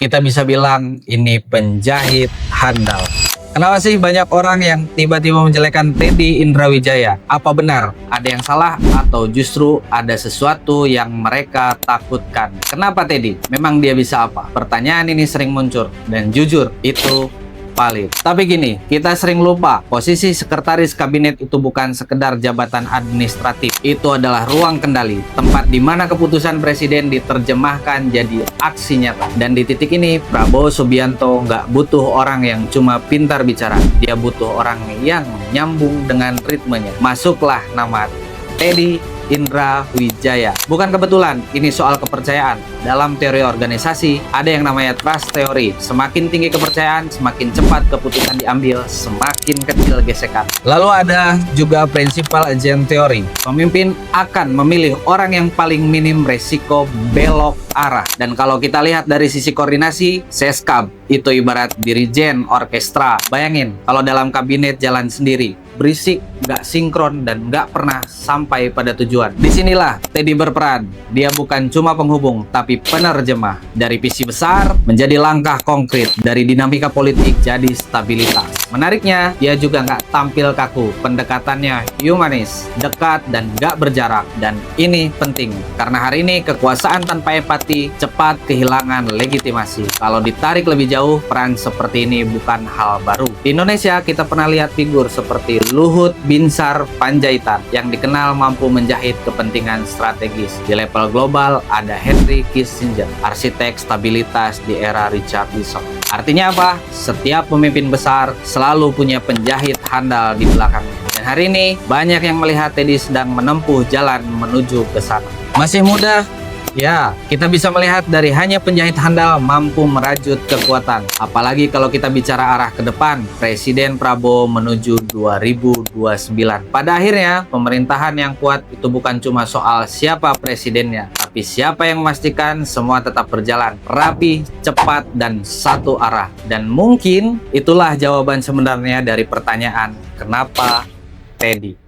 kita bisa bilang ini penjahit handal. Kenapa sih banyak orang yang tiba-tiba menjelekkan Teddy Indrawijaya? Apa benar ada yang salah atau justru ada sesuatu yang mereka takutkan? Kenapa Teddy? Memang dia bisa apa? Pertanyaan ini sering muncul dan jujur itu valid. Tapi gini, kita sering lupa posisi sekretaris kabinet itu bukan sekedar jabatan administratif. Itu adalah ruang kendali, tempat di mana keputusan presiden diterjemahkan jadi aksi nyata. Dan di titik ini, Prabowo Subianto nggak butuh orang yang cuma pintar bicara. Dia butuh orang yang nyambung dengan ritmenya. Masuklah nama Teddy Indrawijaya. Bukan kebetulan, ini soal kepercayaan. Dalam teori organisasi, ada yang namanya trust theory. Semakin tinggi kepercayaan, semakin cepat keputusan diambil, semakin kecil gesekan. Lalu ada juga principal agent theory. Pemimpin akan memilih orang yang paling minim resiko belok arah. Dan kalau kita lihat dari sisi koordinasi, Seskap itu ibarat dirijen orkestra. Bayangin, kalau dalam kabinet jalan sendiri, berisik, nggak sinkron, dan nggak pernah sampai pada tujuan. Disinilah Teddy berperan. Dia bukan cuma penghubung, tapi penerjemah. Dari visi besar menjadi langkah konkret, dari dinamika politik jadi stabilitas. Menariknya, dia juga nggak tampil kaku. Pendekatannya humanis, dekat, dan nggak berjarak. Dan ini penting, karena hari ini kekuasaan tanpa empati cepat kehilangan legitimasi. Kalau ditarik lebih jauh, peran seperti ini bukan hal baru. Di Indonesia, kita pernah lihat figur seperti Luhut Binsar Panjaitan yang dikenal mampu menjahit kepentingan strategis. Di level global ada Henry Kissinger, arsitek stabilitas di era Richard Nixon. Artinya apa? Setiap pemimpin besar selalu punya penjahit handal di belakangnya. Dan hari ini banyak yang melihat Teddy sedang menempuh jalan menuju ke sana. Masih muda? Ya, kita bisa melihat dari hanya penjahit handal mampu merajut kekuatan. Apalagi kalau kita bicara arah ke depan, Presiden Prabowo menuju 2029. Pada akhirnya, pemerintahan yang kuat itu bukan cuma soal siapa presidennya, tapi siapa yang memastikan semua tetap berjalan rapi, cepat, dan satu arah. Dan mungkin itulah jawaban sebenarnya dari pertanyaan, kenapa Teddy?